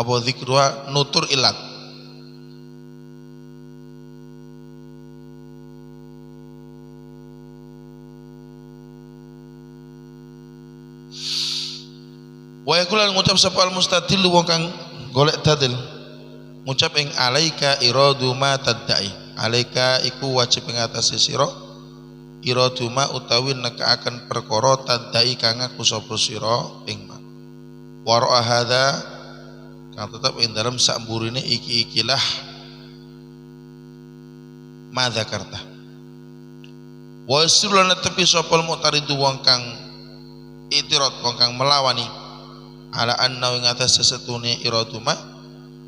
apa dzikruha nutur ilat. Wa yaqulan ngucap sapa al mustadil wong kang golek dalil ngucap ing alaika iradu ma tadai. Alaika iku wajib ing atase sira iradu ma utawi nekaaken perkara tadai kang ngaku sapa sira ing ma. Wa ra'a hadza kang tetep ing dalem sakmburine iki-ikilah ma dzakarta. Wa yusrulana tepi sapa mu'taridu wong kang itirad wong kang melawani ala anna ing atas sesetune iradu ma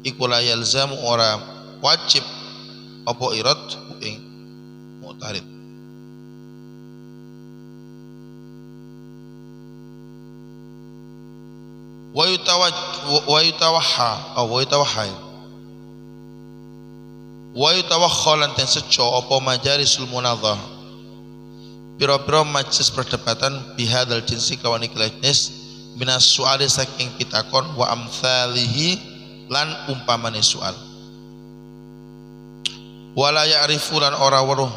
iku la yalzamu ora wajib apa irad ing mu'tarid. Wa yutawakhalan ten seco apa majalisul munadhah pira-pira majelis perdebatan bihadal jinsi kawan ikilah jenis minas su'ali saking pitakon wa amthalihi lan umpamane soal. Wala ya'rifu lan ora weruh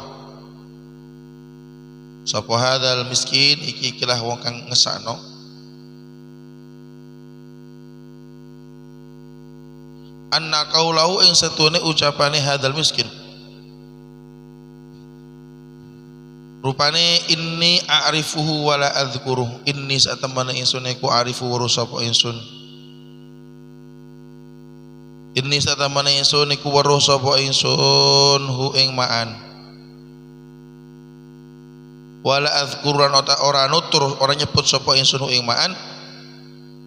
sapa hadzal miskin iki ikilah wong kang ngesakno anna qaulahu ing setune ucapane hadzal miskin rupane inni a'rifuhu wala adzkuruh. Inni satemene ingsun iku arifu weruh sapa ingsun. Inni satemene ingsun iku weruh sapa ingsun hu ing ma'an. Wala adzkuran ora nutur ora nyebut sapa ingsun hu ing ma'an.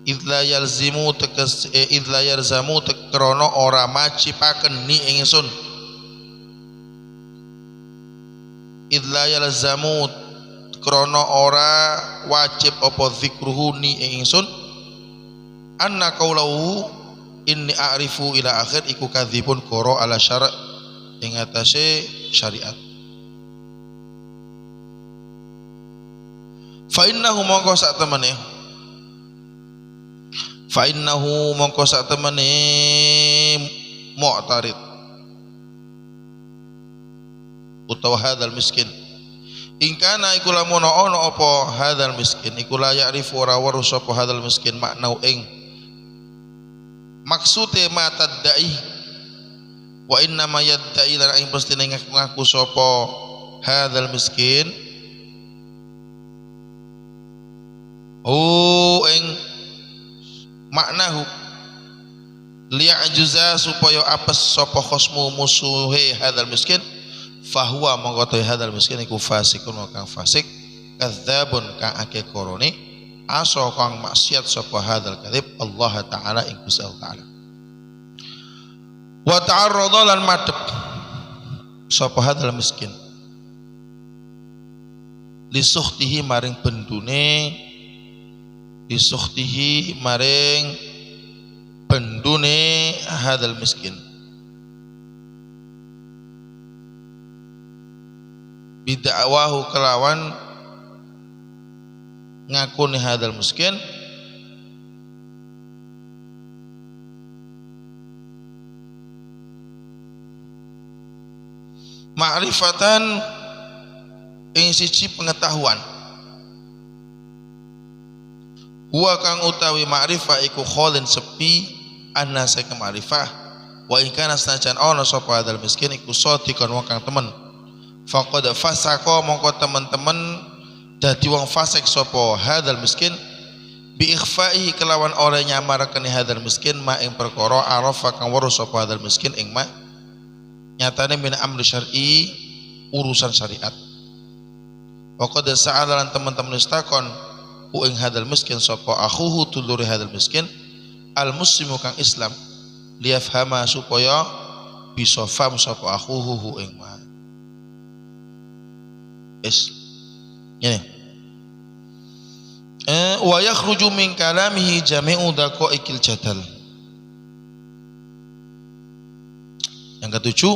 Idla yalzimu tekas idla yalzamu tekrono ora majipaken ni ingsun. Idla yalzamu krono ora wajib apa dzikruhu ni ingsun anna qaulahu inni a'rifu ila akhir iku kadzibun qara ala syara' ing atase syariat. Fa innahu mongko sak temene mu'tarid utawa hadzal miskin ingkana iku lamun ana apa hadzal miskin iku la ya'rifu ora weruh sapa hadzal miskin makna ing maksude ma tadai wa inna ma yadai lan ing pestine ngaku sapa hadzal miskin ing maknahu liya'juza supaya apes sapa khosmu musuhe hadzal miskin fahuwa mongko hadzal miskin iku fasikun kang fasik kadzabun kang akeh korone aso kang maksiat sapa hadzal kadzib Allah taala ing Gusti Allah taala wa ta'arrada lan madhep sapa hadzal miskin li sukhtihi maring bendune li sukhtihi maring bendune hadzal miskin bid'awahu kelawan ngakuni hadzal miskin ma'rifatan ing siji pengetahuan huwa kang utawi ma'rifah iku kholin sepi anna saking ma'rifah wa in kana sanajan ana sapa hadzal miskin iku sadiqan wong kang temen faqad fasaqo mongko teman-teman dadi wong fasik sapa hadzal miskin bi ikhfa'ihi kelawan ora nyamarakane hadzal miskin ma ing perkara arafa kang weruh sapa hadzal miskin ing ma nyatane min amri syar'i urusan syariat. Waqad sa'ala lan teman-teman istakon ku ing hadzal miskin sapa akhuhu tulure hadzal miskin al muslimu kang Islam liyafhama supaya bisa faham sapa akhuhu ing ma ini wa yakhruju min kalamihi jami'u daqaiqil jadal. Yang ketujuh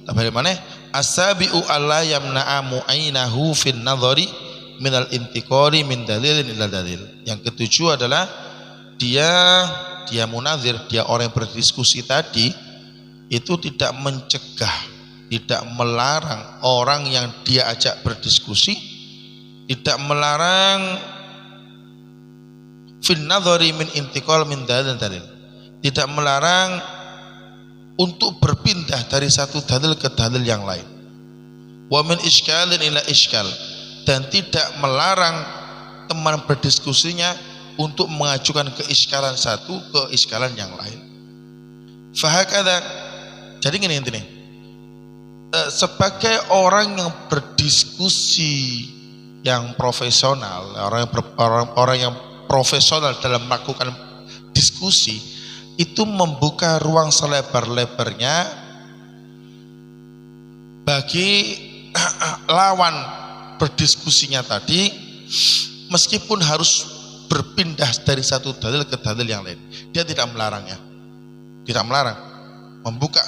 tabari maneh as-sabi'u alla yamna'a mu'ainahu fin nadhari minal intiqari min dalilin ila dalil. Yang ketujuh adalah dia dia munazir, dia orang yang berdiskusi tadi itu tidak mencegah, tidak melarang orang yang dia ajak berdiskusi, tidak melarang fin nadhari min intiqal min dalil, tidak melarang untuk berpindah dari satu dalil ke dalil yang lain. Wa min iskalin ila iskal, dan tidak melarang teman berdiskusinya untuk mengajukan keiskalan satu ke iskalan yang lain. Fahakadha, jadi gini intinya, sebagai orang yang berdiskusi yang profesional, orang yang profesional dalam melakukan diskusi, itu membuka ruang selebar-lebarnya bagi lawan berdiskusinya tadi, meskipun harus berpindah dari satu dalil ke dalil yang lain, dia tidak melarangnya, tidak melarang, membuka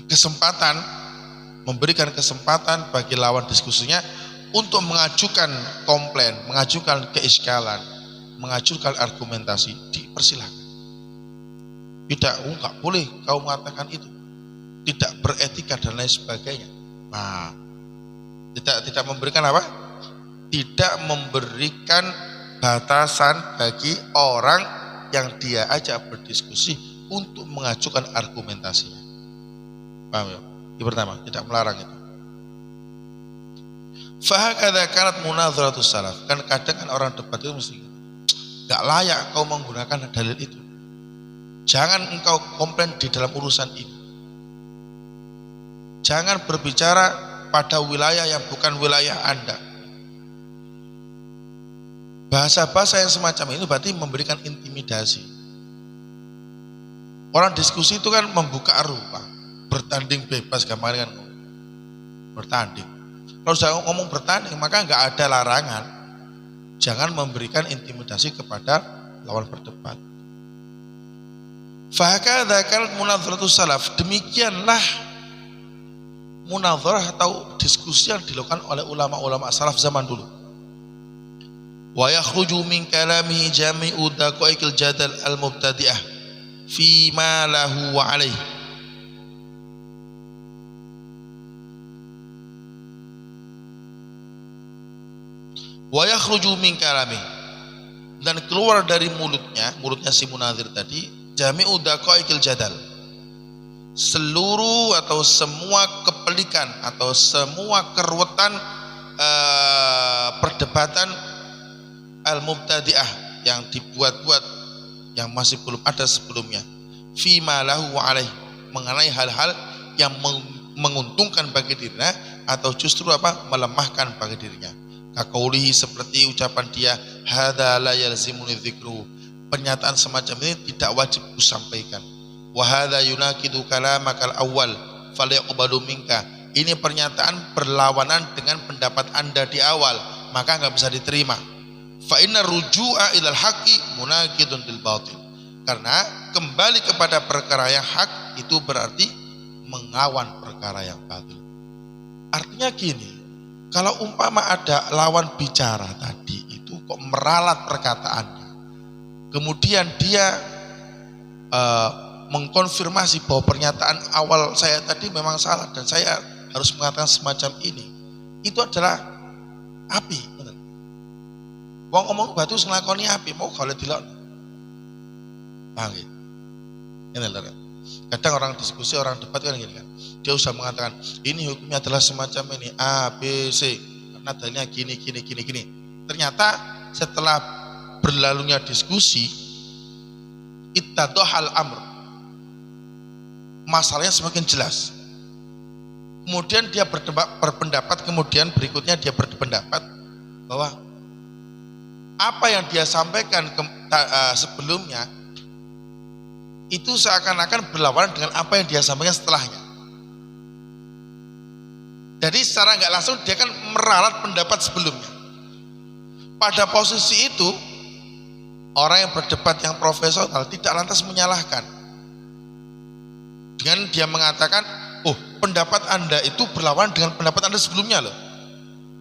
kesempatan, memberikan kesempatan bagi lawan diskusinya untuk mengajukan komplain, mengajukan keiskalan, mengajukan argumentasi, dipersilahkan. Tidak, enggak boleh kau mengatakan itu, tidak beretika dan lain sebagainya. Nah, tidak memberikan apa? Tidak memberikan batasan bagi orang yang dia ajak berdiskusi untuk mengajukan argumentasinya. Paham ya? Yang pertama, tidak melarang itu. Fahakadha kanat munadzaratus salaf. Kan kadang kan orang debat itu mesti enggak layak kau menggunakan dalil itu. Jangan engkau komplain di dalam urusan ini. Jangan berbicara pada wilayah yang bukan wilayah Anda. Bahasa-bahasa yang semacam ini berarti memberikan intimidasi. Orang diskusi itu kan membuka ruang, bertanding bebas, gampang kan bertanding. Kalau sudah ngomong bertanding, maka nggak ada larangan. Jangan memberikan intimidasi kepada lawan berdebat. Fahakadha kanat munadzaratus salaf. Demikianlah munadzarah atau diskusi yang dilakukan oleh ulama-ulama salaf zaman dulu. Wa yakhruju min kalamihi jami'u daqaiqil jadal al-mubtadi'ah fi ma lahu wa alaihi. Wa yakhruju min kalamihi, dan keluar dari mulutnya si munadzir tadi, jami'u daqaiqil jadal, seluruh atau semua kepelikan atau semua keruwetan perdebatan al-mubtadi'ah yang dibuat-buat, yang masih belum ada sebelumnya, fima lahu wa alaih, mengenai hal-hal yang menguntungkan bagi dirinya atau justru apa, melemahkan bagi dirinya. Kakaulihi, seperti ucapan dia, hadza la yalzimuni dzikru, pernyataan semacam ini tidak wajib kusampaikan. Wa hadza yunaqidu kalamakal awwal falyaqbalu minka, ini pernyataan berlawanan dengan pendapat Anda di awal, maka enggak bisa diterima. Fa inna ruju'a ilal haqqi munaqidun lil batil, karena kembali kepada perkara yang hak itu berarti mengawan perkara yang batil. Artinya gini, kalau umpama ada lawan bicara tadi itu kok meralat perkataannya, kemudian dia mengkonfirmasi bahwa pernyataan awal saya tadi memang salah dan saya harus mengatakan semacam ini, itu adalah api. Wong ngomong batu nglakoni api, mau kalau dilok. Paham ya? Ini lho. Kadang orang diskusi, orang debat kan gini kan. Dia usah mengatakan, ini hukumnya adalah semacam ini, A, B, C. Karena dalilnya gini. Ternyata setelah berlalunya diskusi, ittadhahal amr, masalahnya semakin jelas. Kemudian dia berpendapat, kemudian berikutnya dia berpendapat bahwa apa yang dia sampaikan sebelumnya itu seakan-akan berlawanan dengan apa yang dia sampaikan setelahnya. Jadi secara nggak langsung dia kan meralat pendapat sebelumnya. Pada posisi itu, orang yang berdebat yang profesional tidak lantas menyalahkan dengan dia mengatakan, oh pendapat Anda itu berlawanan dengan pendapat Anda sebelumnya loh,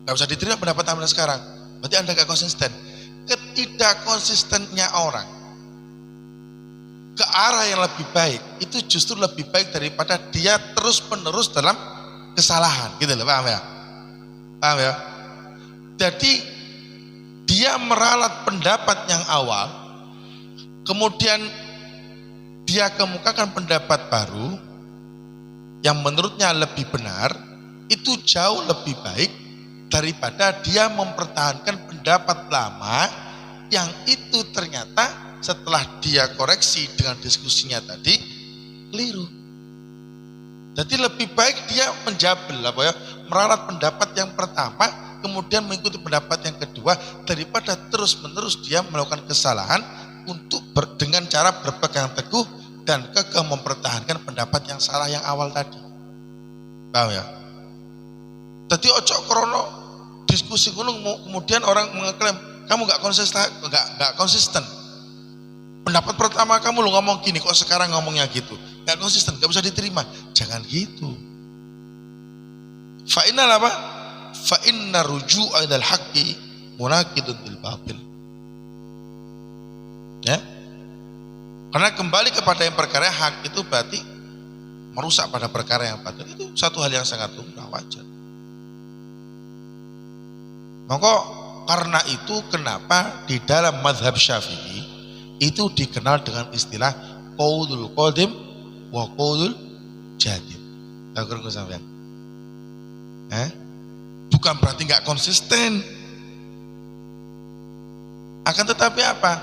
nggak bisa diterima pendapat Anda sekarang, berarti Anda nggak konsisten. Ketidakkonsistennya orang arah yang lebih baik itu justru lebih baik daripada dia terus menerus dalam kesalahan, gitu loh, paham ya? Paham ya? Jadi dia meralat pendapat yang awal, kemudian dia kemukakan pendapat baru yang menurutnya lebih benar, itu jauh lebih baik daripada dia mempertahankan pendapat lama yang itu ternyata setelah dia koreksi dengan diskusinya tadi keliru. Jadi lebih baik dia menjabel meralat pendapat yang pertama kemudian mengikuti pendapat yang kedua daripada terus menerus dia melakukan kesalahan untuk dengan cara berpegang teguh dan kekeh mempertahankan pendapat yang salah yang awal tadi. Paham ya? Jadi ojo krono diskusi gunung kemudian orang mengeklaim kamu nggak konsisten. Pendapat pertama kamu lo ngomong gini, kok sekarang ngomongnya gitu, nggak konsisten, nggak bisa diterima. Jangan gitu. Fa'inna apa? Fa'inna ruju'a ilal haqqi munaqidun bil batil. Ya, karena kembali kepada yang perkara hak itu berarti merusak pada perkara yang batil. Itu satu hal yang sangat lumrah, wajar. Maka karena itu kenapa di dalam mazhab Syafi'i itu dikenal dengan istilah qaulul qadim wa qaulul jadid. Tahu nggak sampean? Bukan berarti nggak konsisten. Akan tetapi apa?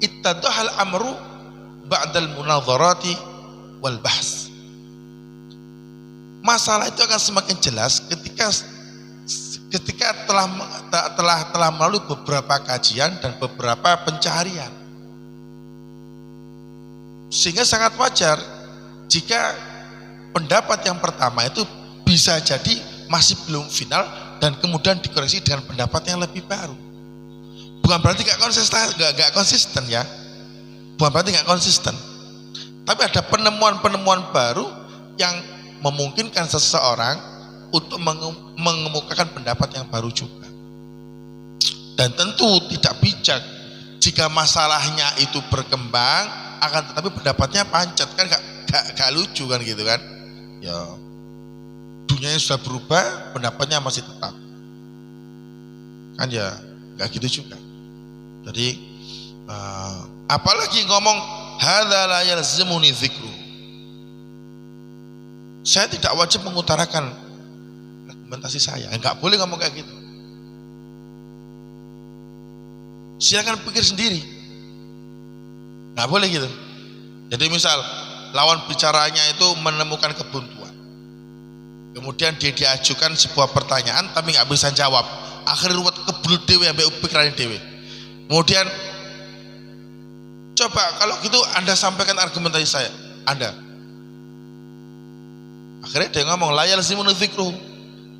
Ittadahal amru ba'dal munadharati wal bahs. Masalah itu akan semakin jelas ketika telah melalui beberapa kajian dan beberapa pencarian. Sehingga sangat wajar jika pendapat yang pertama itu bisa jadi masih belum final dan kemudian dikoreksi dengan pendapat yang lebih baru. Bukan berarti gak konsisten ya. Bukan berarti gak konsisten. Tapi ada penemuan-penemuan baru yang memungkinkan seseorang untuk mengemukakan pendapat yang baru juga. Dan tentu tidak bijak jika masalahnya itu berkembang akan tetapi pendapatnya pancet, kan gak lucu kan gitu kan. Ya dunianya sudah berubah, pendapatnya masih tetap kan, ya gak gitu juga. Jadi apalagi ngomong hadza la yalzimuni dzikru, saya tidak wajib mengutarakan argumentasi saya, enggak boleh ngomong kayak gitu. Silakan pikir sendiri, enggak boleh gitu. Jadi misal lawan bicaranya itu menemukan kebuntuan, kemudian dia diajukan sebuah pertanyaan tapi nggak bisa jawab, akhirnya ruwet kebelut dewe sampai pikiran dewe. Kemudian coba kalau gitu Anda sampaikan argumentasi saya, Anda. Akhirnya dia ngomong la yalzimuni dzikru,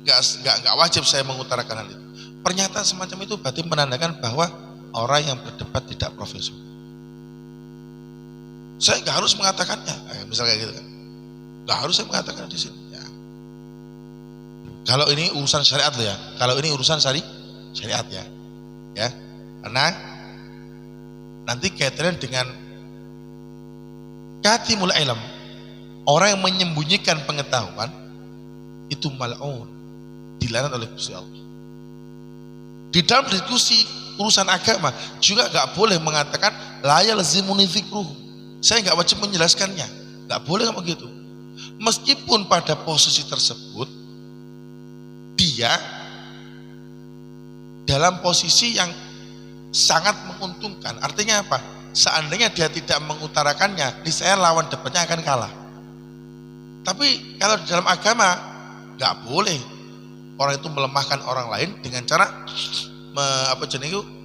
nggak wajib saya mengutarakan hal itu. Pernyataan semacam itu berarti menandakan bahwa orang yang berdebat tidak profesional. Saya nggak harus mengatakannya, misalnya kayak gitu kan. Nggak harus saya mengatakan di sini. Ya. Kalau ini urusan syariat loh ya. Kalau ini urusan syariat ya. Ya, karena nanti kaitannya dengan katimul ilm, orang yang menyembunyikan pengetahuan itu mal'un, dilaknat oleh Gusti Allah. Di dalam diskusi urusan agama juga nggak boleh mengatakan la yalzimuni dzikruh. Saya nggak wajib menjelaskannya, nggak boleh ngomong gitu. Meskipun pada posisi tersebut dia dalam posisi yang sangat menguntungkan. Artinya apa? Seandainya dia tidak mengutarakannya, niscaya lawan debatnya akan kalah. Tapi kalau di dalam agama nggak boleh orang itu melemahkan orang lain dengan cara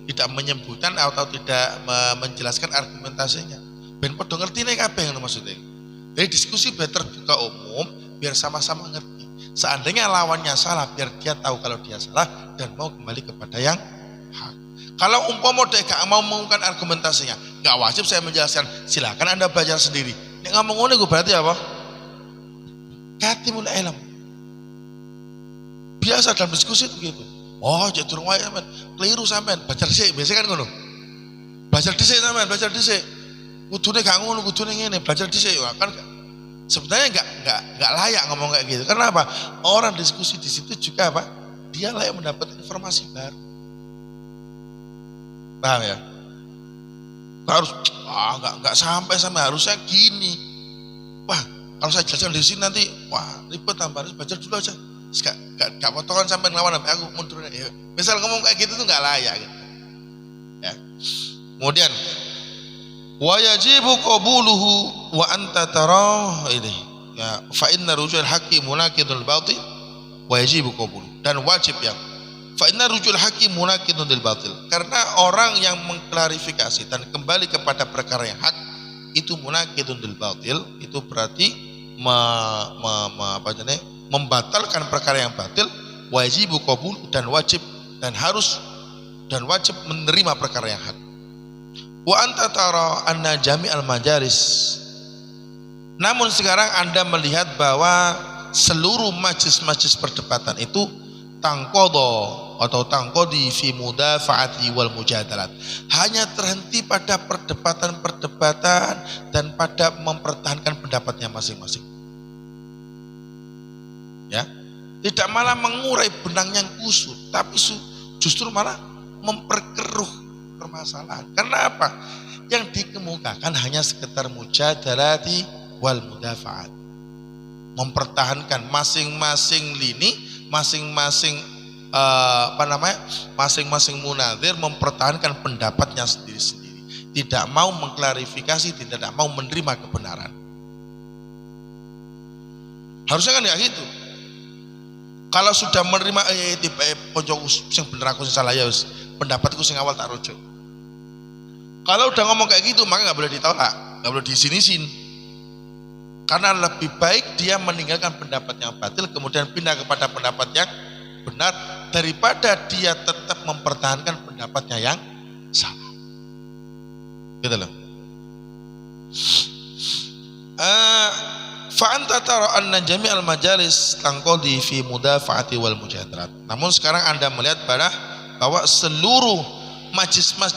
tidak menyebutkan atau tidak menjelaskan argumentasinya. Ben podo ngerti nih kabeh ngono maksudnya. Jadi diskusi biar terbuka umum, biar sama-sama ngerti. Seandainya lawannya salah, biar dia tahu kalau dia salah dan mau kembali kepada yang hak. Kalau umpama dia gak mau mengungkapkan argumentasinya, gak wajib saya menjelaskan. Silakan Anda belajar sendiri. Nek ngomong ngono iku berarti apa? Katimul ilm. Biasa dalam diskusi itu gitu. Oh, jadi durung wae sampean. Keliru sampean. Belajar sih, biasa kan ngono. Belajar dhisik sampean, belajar dhisik. Kudune gak ngono, kudune ngene, belajar dhisik ya kan. Sebenarnya enggak layak ngomong kayak gitu. Karena apa? Orang diskusi di situ juga apa? Dia layak mendapat informasi baru. Paham ya? Harus enggak sampai harusnya gini. Wah, kalau saya jalan di sini nanti ribet tambah, harus belajar dulu aja. Enggak potongan sampai ngelawan sampai aku mundur ya. Misal ngomong kayak gitu tuh enggak layak gitu. Ya. Kemudian wa yajibu qabuluhu wa anta tara ini ya fa inna rujul haqqi munaqidul batil wa yajibu qabuluhu, dan wajib yang fa inna rujul haqqi munaqidul batil, karena orang yang mengklarifikasi dan kembali kepada perkara yang hak itu munaqidul batil, itu berarti membatalkan perkara yang batil. Wa yajibu qabuluhu, dan wajib menerima perkara yang hak. Wa anta tara anna jami'al majalis, namun sekarang Anda melihat bahwa seluruh majlis-majlis perdebatan itu tangqodi fi mudafa'ati wal mujadalat, hanya terhenti pada perdebatan-perdebatan dan pada mempertahankan pendapatnya masing-masing. Ya, tidak malah mengurai benang yang kusut, tapi justru malah memperkeruh permasalahan. Karena apa? Yang dikemukakan hanya sekedar mujadalati wal mudafa'at, mempertahankan masing-masing lini, masing-masing munadzir mempertahankan pendapatnya sendiri-sendiri, tidak mau mengklarifikasi, tidak mau menerima kebenaran. Harusnya kan ya gitu. Kalau sudah menerima tiba koncoku sing bener aku sing salah ya wis, pendapatku sing awal tak rujuk. Kalau udah ngomong kayak gitu maka nggak boleh ditolak, nggak boleh disinisin. Karena lebih baik dia meninggalkan pendapat yang batil kemudian pindah kepada pendapat yang benar daripada dia tetap mempertahankan pendapatnya yang salah. Gitu loh. Fa anta tara anna jami'al majalis tanqadi fi mudafa'ati wal mujadalat. Namun sekarang Anda melihat bahwa seluruh majlis-majlis